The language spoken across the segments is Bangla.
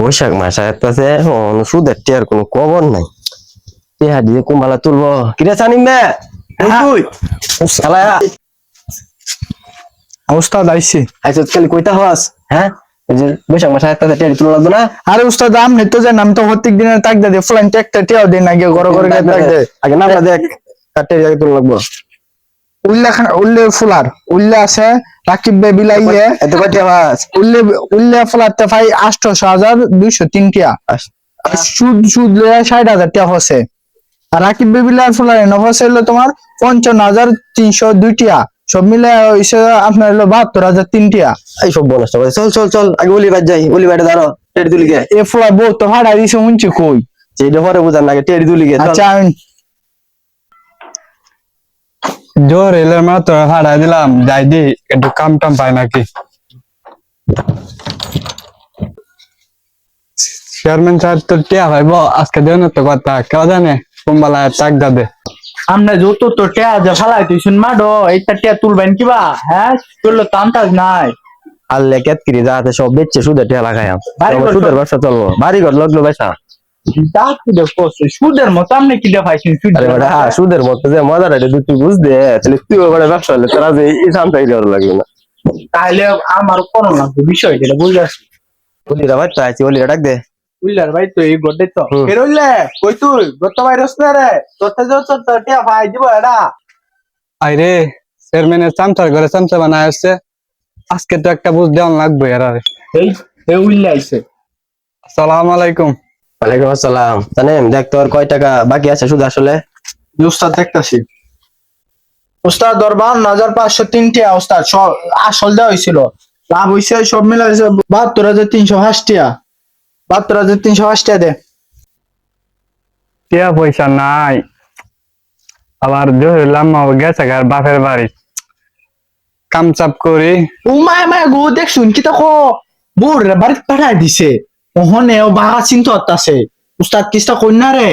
বৈশাখ মাস আসতেছে, সুদের টিয়ার কোনো খবর নাই। টিয়া দিয়ে কুম্বালা তুলবো কিরে সানিম বে তুই শালা উস্তাদ আইছি। আইসো খালি কইতা হস। হ্যাঁ, এই যে বৈশাখ মাস আসতেছে টিয়া তুলো লাগবে না। আরে উস্তাদ আমনে তো জানেন আমি তো প্রত্যেক দিনের তাক দে ফ্লাইন একটা টিয়াও দিন আগে ঘরে ঘরে তাক দে। আগে নামটা দেখ কাটে আগে তুলো লাগবো। উল্লে ফুলার উল্লে আছে রাকিব বে বিলাইয়ে এত কয়টা মাস উল্লে ফুলারতে ভাই ৮৮,২০৩ টিয়া। সুদ সুদ ৬০,০০০ টাকা হচ্ছে। আর রাকিব বে বিলাইয়ের ফুলার এনে হচ্ছে হলো তোমার ৫৫,৩০২ টিয়া। সব মিলে হইছে আপনার হলো ৭২,০০৩ টিয়া। এই সব বোনাসটা চল চল চল আগে ওলি বাজ যাই, ওলি বাড়ি দাঁড়ো টেড়ি তুলি গে। এ ফুলার বউ তো ভাড়া দিছে শুনছি কই। সেইটা পরে বুঝান আগে টেড়ি তুলি গে। আচ্ছা জোর এলে মাত্র ভাড়া দিলাম, যাই দি একটু কাম টাম পাই নাকি। চেয়ারম্যান স্যার তো টিয়া ভাইব আজকে দেন তো কথা কেউ জানে কুম্বালা টাক দাদে। আমরা যত তো টিয়া যা ফালাই তুই শুন মাডো এইটা টিয়া তুলবেন কিবা। হ্যাঁ তুললে তো আমতাজ নাই। আল্লে কেতকিরি যাতে সব বেচছে সুদের টিয়া লাগাইয়াম, সুদের ব্যবসা চলবো। বাড়ি ঘর লাগলো পয়সা সুদের মতো আপনি কি দেখাইছেন? আরে বেটা সুদের মতো যে মজাটা তুই বুঝদে তাহলে তুই ওখানে ব্যবসা হলে তোরা যে এই সাম চাইলে ওর লাগবে না। তাহলে আমার কোন লাগবে বিষয়টা বুঝতে পারছি। ওলিরা ভাই তো আইছি, ওলিরা ডাক দে। বুঝলার ভাই তো এই গডে তো বেরোইলে কই তুই গত ভাইরাস না রে তোর তো টিয়া ভাই দিব এটা। আইরে চেয়ারম্যানের চামচার ঘরে চামচা বানায় আসছে, আজকে তো একটা বুঝ দেওয়ান লাগবে এরা। এই এই উইলে আইছে। আসসালামু আলাইকুম। ওয়ালাইকুম আসসালাম। জানেন দেখ তোর কয় টাকা বাকি আছে সুদ আসলে। উস্তাদ দেখতাছি। উস্তাদ ৫২,৫০৩ টিয়া উস্তাদ আসল দেওয়া হয়েছিল। লাভ হয়েছে সব মিলে হয়েছে ৭২,৩২৮ টিয়া। ৭২,৩২৮ টিয়া দে। টিয়া পয়সা নাই, আবার জহিরুল্লাহ গেছে গার বাপের বাড়ি কাম চাপ করি। ও মায় মায় গো দেখ শুন কি তখন বোর বাড়িতে পাঠায় দিছে। ওহনে ও বাঘা চিন্তা হতাছে। উস্তাদ কিস্তা কন্যা রে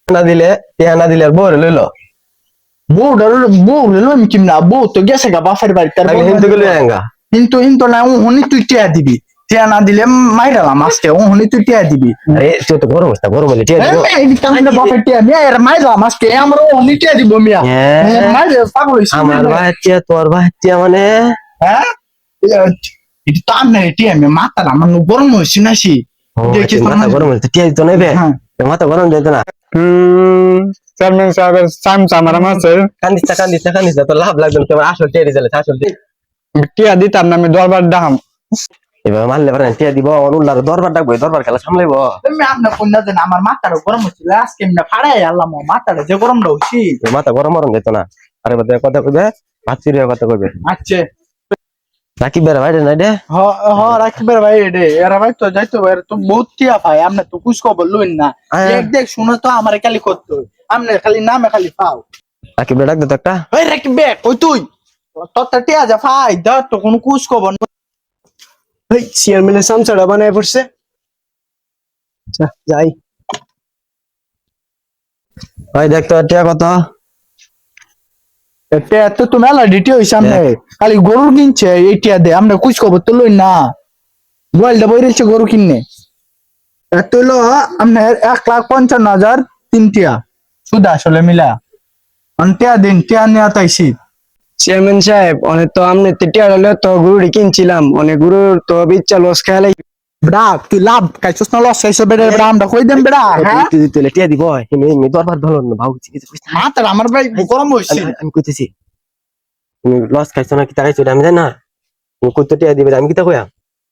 না দিলে টিয়া না দিলে আর বউরে লইলো। বউ লইলো আমি কিমনা বউ তো গেছে গা বাপের বাড়িতে। আমি হিন্দু গেলে আঙ্গা কিন্তু না ওহনি তুই টিয়া দিবি। টিয়া না দিলে মাইরালাম আজকে। ওহনি তুই টিয়া দিবি। আরে তুই তো গরম হইছ, গরম হইলে টিয়া দিব। বাপের টিয়া মিয়া এর মাইরালাম আজকে। আমরা ওহনি টিয়া দিব মিয়া। মাইরে পাগল হইছে। আমার ভাই টিয়া তোর ভাই টিয়া মানে হ্যাঁ এটা তো আপনার টিয়া মিয়া মাতার আমার গরম হয়েছে নাসি। মাথা গরম হইছে টিয়া দিত নাই বে। মাথা গরম দিত না। চেয়ারম্যান সাহেবের চামচা আমার আছে, কান্দিস না তোর লাভ লাগবে না। তোমার আসল টিয়া দিলে আসল টিয়া দিতাম না আমি দরবার দাম। এবার মারলে পারেন টিয়া দিব। উল্লার দরবার ডাকবো, দরবার খেলা সামলাইব। তুমি আপনার কন্যা দেন আমার মাথাটা গরম হচ্ছিল আজকে এমনি ফাড়াই আল্লাহ মাথাটা যে গরমটা হচ্ছি। মাথা গরম মরম যেত না। আরে কথা কইবে ভাত চিরিয়া কথা কইবে। আচ্ছা রাকিব বের ভাই নাই দে। রাখিবের ভাই রে এরা ভাই তো যাইতো ভাই তো বহুত টিয়া ভাই আপনি তো কুছ খবর লইন না। দেখ শুনো তো আমার খালি করতে আপনি খালি নামে খালি পাও। রাকিব ডাক দে তো একটা। ওই রাকিব বে কই তুই তোর টিয়া যা ভাই ধর তো কোনো কুছ খবর এই চেয়ারম্যানের চামচাটা বানায় পড়ছে। আচ্ছা যাই। ভাই দেখ তো টিয়া কত। টিয়া তো তুমি মেলা ডিটি হইছে আপনি খালি গরু কিনছে এই টিয়া দে আমরা কুছ খবর তো লইন না। গোয়ালটা বইরেছে গরু কিনে এত হইলো আপনার ১,৫৫,০০০ টিয়া শুধু আসলে মিলা টিয়া দিন টিয়া নিয়ে তাইছি। চেয়ারম্যান সাহেব অনেক তো আমনে টিয়া হলে তো গরুটি কিনছিলাম, অনেক গরুর তো ইচ্ছা লস খেয়ালাই। বেড়া তুই লাভ খাইছস না লস খাইছ বেড়া বেড়া আমরা কই দেন বেড়া। হ্যাঁ তুই টিয়া দিব এমনি দরবার ভালো না ভাবছি কিছু মাথার আমার ভাই গরম হইছে। আমি কইতেছি তুমি লস খাইছো না কি তাকাইছো আমি জানি না। তুমি কত টিয়া দিবে আমি কি তা কইয়া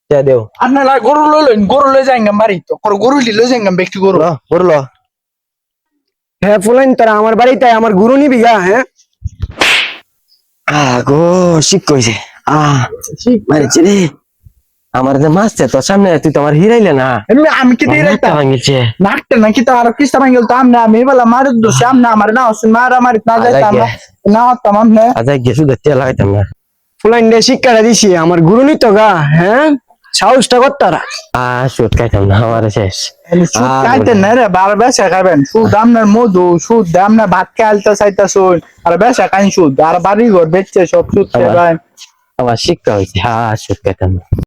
টিয়া দেও। আপনারা গরু লইলেন গরু লই যাইঙ্গা মারি তো গরু লই যাইঙ্গা ব্যক্তি গরু করল। হ্যাঁ ফুলাইন তারা আমার বাড়িতে আমার গরু নিবি গা। হ্যাঁ গো শিখ কইছে মারিছে রে আমার যে মাছছে তোর সামনে তুই তো আমার হিরাইলে না। আমি কি দিয়ে রাখতাম ভাঙিছে নাকটা নাকি তো আর কিস্তা ভাঙিল তো আমি বলা মার দো সামনে আমার না হচ্ছে মারা মারি না যাইতাম না হতাম আপনি আজ গেছু দেখতে লাগাইতাম না। ফুলাইন দিয়ে শিক্ষাটা দিছি আমার গরু নিত গা। হ্যাঁ সাহসটা কর তারা। সুদ খাইতাম না আমার শেষ। সুদ খাইতেন না রে বার বেসা খাবেন সুদ আপনার মধু সুদ আপনার ভাত খাইতে চাইতেছুন আর বেসা খাইন সুদ আর বাড়ি ঘর বেচছে সব সুদ খাবেন। আমার শিক্ষা হয়েছে সুদ খাইতাম না।